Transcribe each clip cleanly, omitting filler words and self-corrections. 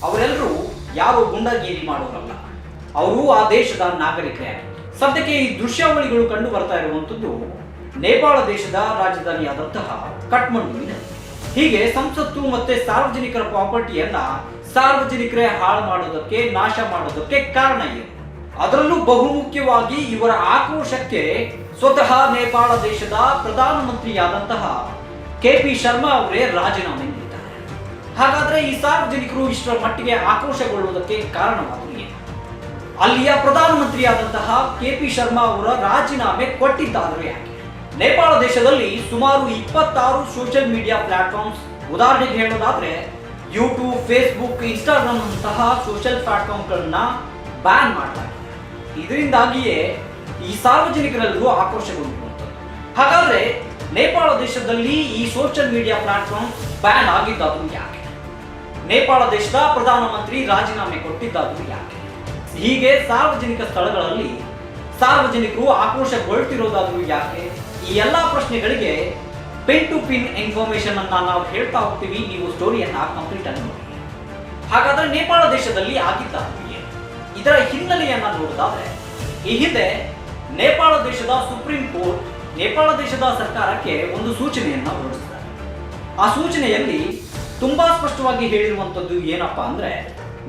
ಅವರೆಲ್ಲರೂ ಯಾರು ಗುಂಡಾಗಿರಿ ಮಾಡೋರಲ್ಲ, ಅವರು ಆ ದೇಶದ ನಾಗರಿಕರೇ. ಸದ್ಯಕ್ಕೆ ಈ ದೃಶ್ಯಾವಳಿಗಳು ಕಂಡು ಬರ್ತಾ ಇರುವಂತದ್ದು ನೇಪಾಳ ದೇಶದ ರಾಜಧಾನಿಯಾದಂತಹ ಕಠ್ಮಂಡುವಿನಲ್ಲಿ. ಹೀಗೆ ಸಂಸತ್ತು ಮತ್ತೆ ಸಾರ್ವಜನಿಕರ ಪ್ರಾಪರ್ಟಿಯನ್ನ ಸಾರ್ವಜನಿಕರೇ ಹಾಳು ಮಾಡೋದಕ್ಕೆ, ನಾಶ ಮಾಡೋದಕ್ಕೆ ಕಾರಣ ಏನು? ಅದರಲ್ಲೂ ಬಹುಮುಖ್ಯವಾಗಿ ಇವರ ಆಕ್ರೋಶಕ್ಕೆ ಸ್ವತಃ ನೇಪಾಳ ದೇಶದ ಪ್ರಧಾನಮಂತ್ರಿಯಾದಂತಹ KP ಶರ್ಮಾ ಅವರೇ ರಾಜೀನಾಮೆ ನೀಡಿದ್ದಾರೆ. ಹಾಗಾದ್ರೆ ಈ ಸಾರ್ವಜನಿಕರು ಇಷ್ಟರ ಮಟ್ಟಿಗೆ ಆಕ್ರೋಶಗೊಳ್ಳುವುದಕ್ಕೆ ಕಾರಣವಾಗಿದೆ ಏನು? ಅಲ್ಲಿಯ ಪ್ರಧಾನಮಂತ್ರಿಯಾದಂತಹ KP ಶರ್ಮಾ ಅವರ ರಾಜೀನಾಮೆ ಕೊಟ್ಟಿದ್ದಾದರೂ ಯಾಕೆ? ನೇಪಾಳ ದೇಶದಲ್ಲಿ ಸುಮಾರು 26 ಸೋಷಿಯಲ್ ಮೀಡಿಯಾ ಪ್ಲಾಟ್ಫಾರ್ಮ್ಸ್, ಉದಾಹರಣೆಗೆ ಹೇಳೋದಾದ್ರೆ ಯೂಟ್ಯೂಬ್, ಫೇಸ್ಬುಕ್, ಇನ್ಸ್ಟಾಗ್ರಾಮ್ ಅಂತಹ ಸೋಷಿಯಲ್ ಪ್ಲಾಟ್ಫಾರ್ಮ್ಗಳನ್ನ ಬ್ಯಾನ್ ಮಾಡಲಾಗಿದೆ. ಇದರಿಂದಾಗಿಯೇ ಈ ಸಾರ್ವಜನಿಕರೆಲ್ಲರೂ ಆಕ್ರೋಶಗೊಂಡಿರುವಂಥದ್ದು. ಹಾಗಾದ್ರೆ ನೇಪಾಳ ದೇಶದಲ್ಲಿ ಈ ಸೋಷಿಯಲ್ ಮೀಡಿಯಾ ಪ್ಲಾಟ್ಫಾರ್ಮ್ ಬ್ಯಾನ್ ಆಗಿದ್ದಾದ್ರೂ ಯಾಕೆ? ನೇಪಾಳ ದೇಶದ ಪ್ರಧಾನಮಂತ್ರಿ ರಾಜೀನಾಮೆ ಕೊಟ್ಟಿದ್ದಾದ್ರೂ ಯಾಕೆ? ಹೀಗೆ ಸಾರ್ವಜನಿಕ ಸ್ಥಳಗಳಲ್ಲಿ ಸಾರ್ವಜನಿಕರು ಆಕ್ರೋಶಗೊಳ್ತಿರೋದಾದ್ರೂ ಯಾಕೆ? ಈ ಎಲ್ಲಾ ಪ್ರಶ್ನೆಗಳಿಗೆ ಪಿನ್ ಟು ಪಿನ್ ಇನ್ಫಾರ್ಮೇಶನ್ ಅನ್ನ ನಾವು ಹೇಳ್ತಾ ಹೋಗ್ತೀವಿ. ನೀವು ಸ್ಟೋರಿಯನ್ನ ಕಂಪ್ಲೀಟ್ ಆಗಿ ನೋಡಿ. ಹಾಗಾದ್ರೆ ನೇಪಾಳ ದೇಶದಲ್ಲಿ ಆಗಿದ್ದಾದ್ರೂ ಏನು? ಇದರ ಹಿನ್ನೆಲೆಯನ್ನ ನೋಡೋದಾದ್ರೆ, ಈ ಹಿಂದೆ ನೇಪಾಳ ದೇಶದ ಸುಪ್ರೀಂ ಕೋರ್ಟ್ ನೇಪಾಳ ದೇಶದ ಸರ್ಕಾರಕ್ಕೆ ಒಂದು ಸೂಚನೆಯನ್ನ ಹೊರಡಿಸಿದ್ದಾರೆ. ಆ ಸೂಚನೆಯಲ್ಲಿ ತುಂಬಾ ಸ್ಪಷ್ಟವಾಗಿ ಹೇಳಿರುವಂತದ್ದು ಏನಪ್ಪಾ ಅಂದ್ರೆ,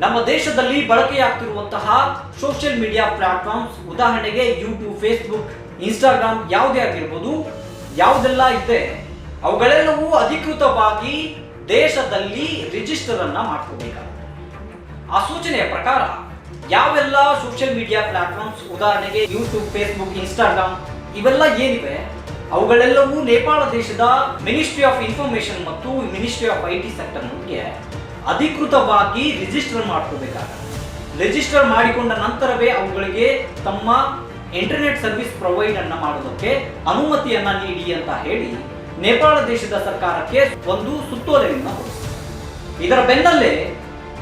ನಮ್ಮ ದೇಶದಲ್ಲಿ ಬಳಕೆಯಾಗ್ತಿರುವಂತಹ ಸೋಷಿಯಲ್ ಮೀಡಿಯಾ ಪ್ಲಾಟ್ಫಾರ್ಮ್ಸ್, ಉದಾಹರಣೆಗೆ ಯೂಟ್ಯೂಬ್, ಫೇಸ್ಬುಕ್, ಇನ್ಸ್ಟಾಗ್ರಾಮ್ ಯಾವುದೇ ಆಗಿರ್ಬೋದು, ಯಾವುದೆಲ್ಲ ಇದೆ ಅವುಗಳೆಲ್ಲವೂ ಅಧಿಕೃತವಾಗಿ ದೇಶದಲ್ಲಿ ರಿಜಿಸ್ಟರ್ ಅನ್ನ ಮಾಡ್ಕೋಬೇಕಾಗುತ್ತೆ. ಆ ಸೂಚನೆಯ ಪ್ರಕಾರ ಯಾವೆಲ್ಲ ಸೋಷಿಯಲ್ ಮೀಡಿಯಾ ಪ್ಲಾಟ್ಫಾರ್ಮ್ಸ್, ಉದಾಹರಣೆಗೆ ಯೂಟ್ಯೂಬ್, ಫೇಸ್ಬುಕ್, ಇನ್ಸ್ಟಾಗ್ರಾಮ್ ಇವೆಲ್ಲ ಏನಿವೆ ಅವುಗಳೆಲ್ಲವೂ ನೇಪಾಳ ದೇಶದ ಮಿನಿಸ್ಟ್ರಿ ಆಫ್ ಇನ್ಫಾರ್ಮೇಶನ್ ಮತ್ತು ಮಿನಿಸ್ಟ್ರಿ ಆಫ್ IT ಸೆಕ್ಟರ್ ನಮಗೆ ಅಧಿಕೃತವಾಗಿ ರಿಜಿಸ್ಟರ್ ಮಾಡ್ಕೋಬೇಕಾಗುತ್ತೆ. ರಿಜಿಸ್ಟರ್ ಮಾಡಿಕೊಂಡ ನಂತರವೇ ಅವುಗಳಿಗೆ ತಮ್ಮ ಇಂಟರ್ನೆಟ್ ಸರ್ವಿಸ್ ಪ್ರೊವೈಡ್ ಅನ್ನ ಮಾಡೋದಕ್ಕೆ ಅನುಮತಿಯನ್ನ ನೀಡಿ ಅಂತ ಹೇಳಿ ನೇಪಾಳ ದೇಶದ ಸರ್ಕಾರಕ್ಕೆ ಒಂದು ಸುತ್ತೋಲೆಯನ್ನ ಹೊರಡಿಸಿದೆ. ಇದರ ಬೆನ್ನಲ್ಲೇ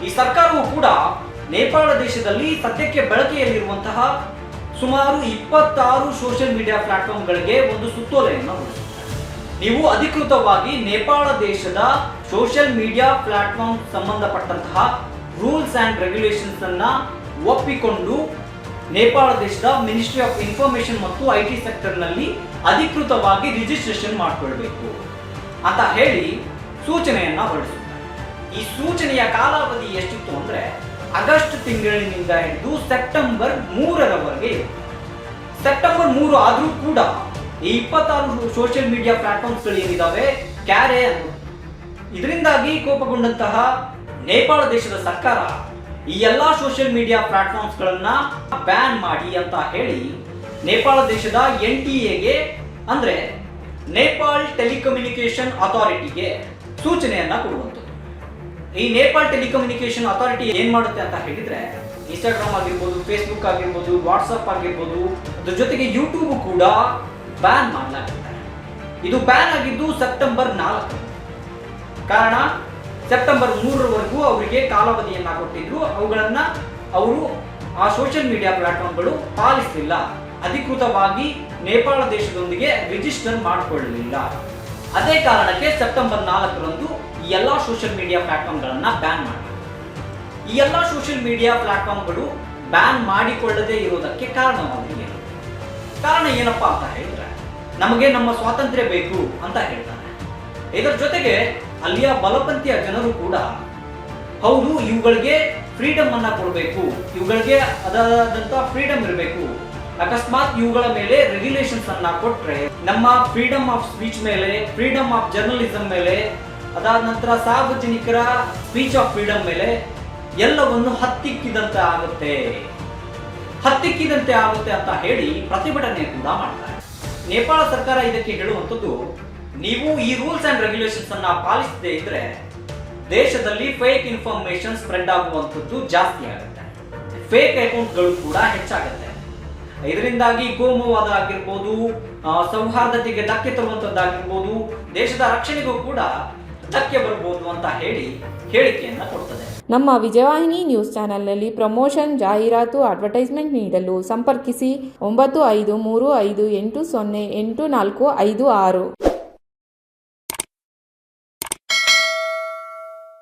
ಈ ಸರ್ಕಾರವು ಕೂಡ ನೇಪಾಳ ದೇಶದಲ್ಲಿ ಸದ್ಯಕ್ಕೆ ಬಳಕೆಯಲ್ಲಿರುವಂತಹ ಸುಮಾರು 26 ಸೋಷಿಯಲ್ ಮೀಡಿಯಾ ಪ್ಲಾಟ್ಫಾರ್ಮ್ಗಳಿಗೆ ಒಂದು ಸುತ್ತೋಲೆಯನ್ನು ಹೊರಡಿಸಿದ್ದಾರೆ. ನೀವು ಅಧಿಕೃತವಾಗಿ ನೇಪಾಳ ದೇಶದ ಸೋಷಿಯಲ್ ಮೀಡಿಯಾ ಪ್ಲಾಟ್ಫಾರ್ಮ್ ಸಂಬಂಧಪಟ್ಟಂತಹ ರೂಲ್ಸ್ ಅಂಡ್ ರೆಗ್ಯುಲೇಷನ್ಸ್ ಅನ್ನ ಒಪ್ಪಿಕೊಂಡು ನೇಪಾಳ ದೇಶದ ಮಿನಿಸ್ಟ್ರಿ ಆಫ್ ಇನ್ಫಾರ್ಮೇಶನ್ ಮತ್ತು IT ಸೆಕ್ಟರ್ ನಲ್ಲಿ ಅಧಿಕೃತವಾಗಿ ರಿಜಿಸ್ಟ್ರೇಷನ್ ಮಾಡಿಕೊಳ್ಬೇಕು ಅಂತ ಹೇಳಿ ಸೂಚನೆಯನ್ನ ಹೊರಡಿಸಿದ್ದಾರೆ. ಈ ಸೂಚನೆಯ ಕಾಲಾವಧಿ ಎಷ್ಟಿತ್ತು ಅಂದ್ರೆ ಆಗಸ್ಟ್ ತಿಂಗಳಿನಿಂದ ಹಿಡಿದು ಸೆಪ್ಟೆಂಬರ್ 3ರವರೆಗೆ ಇರುತ್ತೆ. ಸೆಪ್ಟೆಂಬರ್ 3 ಆದ್ರೂ ಕೂಡ ಈ 26 ಸೋಷಿಯಲ್ ಮೀಡಿಯಾ ಪ್ಲಾಟ್ಫಾರ್ಮ್ಸ್ ಗಳು ಏನಿದಾವೆ ಕ್ಯಾರೆ ಅನ್ನೋದು. ಇದರಿಂದಾಗಿ ಕೋಪಗೊಂಡಂತಹ ನೇಪಾಳ ದೇಶದ ಸರ್ಕಾರ ಈ ಎಲ್ಲಾ ಸೋಷಿಯಲ್ ಮೀಡಿಯಾ ಪ್ಲಾಟ್ಫಾರ್ಮ್ಸ್ ಗಳನ್ನ ಬ್ಯಾನ್ ಮಾಡಿ ಅಂತ ಹೇಳಿ ನೇಪಾಳ ದೇಶದ NTA ಅಂದ್ರೆ ನೇಪಾಳ್ ಟೆಲಿಕಮ್ಯುನಿಕೇಶನ್ ಅಥಾರಿಟಿಗೆ ಸೂಚನೆಯನ್ನ ಕೊಡುವಂಥದ್ದು. ಈ ನೇಪಾಳ್ ಟೆಲಿಕಮ್ಯುನಿಕೇಶನ್ ಅಥಾರಿಟಿ ಏನ್ ಮಾಡುತ್ತೆ ಅಂತ ಹೇಳಿದ್ರೆ, ಇನ್ಸ್ಟಾಗ್ರಾಮ್ ಆಗಿರ್ಬೋದು, ಫೇಸ್ಬುಕ್ ಆಗಿರ್ಬೋದು, ವಾಟ್ಸಪ್ ಆಗಿರ್ಬೋದು, ಅದ್ರ ಜೊತೆಗೆ ಯೂಟ್ಯೂಬ್ ಕೂಡ ಬ್ಯಾನ್ ಮಾಡಲಾಗುತ್ತೆ. ಇದು ಬ್ಯಾನ್ ಆಗಿದ್ದು ಸೆಪ್ಟೆಂಬರ್ 4. ಕಾರಣ ಸೆಪ್ಟೆಂಬರ್ 3ರವರೆಗೂ ಅವರಿಗೆ ಕಾಲಾವಧಿಯನ್ನ ಕೊಟ್ಟಿದ್ರು. ಅವುಗಳನ್ನ ಅವರು ಆ ಸೋಷಿಯಲ್ ಮೀಡಿಯಾ ಪ್ಲಾಟ್ಫಾರ್ಮ್ಗಳು ಪಾಲಿಸಲಿಲ್ಲ, ಅಧಿಕೃತವಾಗಿ ನೇಪಾಳ ದೇಶದೊಂದಿಗೆ ರಿಜಿಸ್ಟರ್ ಮಾಡಿಕೊಳ್ಳಲಿಲ್ಲ. ಅದೇ ಕಾರಣಕ್ಕೆ ಸೆಪ್ಟೆಂಬರ್ 4ರಂದು ಈ ಎಲ್ಲಾ ಸೋಷಿಯಲ್ ಮೀಡಿಯಾ ಪ್ಲಾಟ್ಫಾರ್ಮ್ಗಳನ್ನ ಬ್ಯಾನ್ ಮಾಡಿದ್ರು. ಈ ಎಲ್ಲಾ ಸೋಷಿಯಲ್ ಮೀಡಿಯಾ ಪ್ಲಾಟ್ಫಾರ್ಮ್ಗಳು ಬ್ಯಾನ್ ಮಾಡಿಕೊಳ್ಳದೆ ಇರೋದಕ್ಕೆ ಕಾರಣವಾಗಿದೆ. ಕಾರಣ ಏನಪ್ಪಾ ಅಂತ ಹೇಳಿದ್ರೆ, ನಮಗೆ ನಮ್ಮ ಸ್ವಾತಂತ್ರ್ಯ ಬೇಕು ಅಂತ ಹೇಳ್ತಾರೆ. ಇದರ ಜೊತೆಗೆ ಅಲ್ಲಿಯ ಬಲಪಂಥೀಯ ಜನರು ಕೂಡ ಹೌದು, ಇವುಗಳಿಗೆ ಫ್ರೀಡಮ್ ಅನ್ನ ಕೊಡಬೇಕು, ಇವುಗಳಿಗೆ ಅದಾದಂತ ಫ್ರೀಡಮ್ ಇರಬೇಕು. ಅಕಸ್ಮಾತ್ ಇವುಗಳ ಮೇಲೆ ರೆಗ್ಯುಲೇಷನ್ಸ್ ಅನ್ನ ಕೊಟ್ರೆ ನಮ್ಮ ಫ್ರೀಡಮ್ ಆಫ್ ಸ್ಪೀಚ್ ಮೇಲೆ, ಫ್ರೀಡಮ್ ಆಫ್ ಜರ್ನಲಿಸಂ ಮೇಲೆ, ಅದಾದ ನಂತರ ಸಾರ್ವಜನಿಕರ ಸ್ಪೀಚ್ ಆಫ್ ಫ್ರೀಡಮ್ ಮೇಲೆ ಎಲ್ಲವನ್ನು ಹತ್ತಿಕ್ಕಿದಂತೆ ಆಗುತ್ತೆ ಅಂತ ಹೇಳಿ ಪ್ರತಿಭಟನೆ ಕೂಡ ಮಾಡ್ತಾರೆ. ನೇಪಾಳ ಸರ್ಕಾರ ಇದಕ್ಕೆ ಹೇಳುವಂಥದ್ದು, ನೀವು ಈ ರೂಲ್ಸ್ ಅಂಡ್ ರೆಗ್ಯುಲೇಷನ್ಸ್ ಅನ್ನ ಪಾಲಿಸದೇ ಇದ್ರೆ ದೇಶದಲ್ಲಿ ಫೇಕ್ ಇನ್ಫಾರ್ಮೇಶನ್ ಸ್ಪ್ರೆಡ್ ಆಗುವಂಥದ್ದು ಜಾಸ್ತಿ ಆಗುತ್ತೆ, ಫೇಕ್ ಅಕೌಂಟ್ಗಳು ಕೂಡ ಹೆಚ್ಚಾಗುತ್ತೆ. ಇದರಿಂದಾಗಿ ಕೋಮುವಾದ ಆಗಿರ್ಬೋದು, ಸೌಹಾರ್ದತೆಗೆ ಧಕ್ಕೆ ತರುವಂತದ್ದಾಗಿರ್ಬೋದು, ದೇಶದ ರಕ್ಷಣೆಗೂ ಕೂಡ ಧಕ್ಕೆ ಬರ್ಬೋದು ಅಂತ ಹೇಳಿ ಹೇಳಿಕೆಯನ್ನ ಕೊಡ್ತದೆ. ನಮ್ಮ ವಿಜಯವಾಹಿನಿ ನ್ಯೂಸ್ ಚಾನೆಲ್ನಲ್ಲಿ ಪ್ರಮೋಷನ್, ಜಾಹೀರಾತು, ಅಡ್ವರ್ಟೈಸ್ಮೆಂಟ್ ನೀಡಲು ಸಂಪರ್ಕಿಸಿ 9535808456.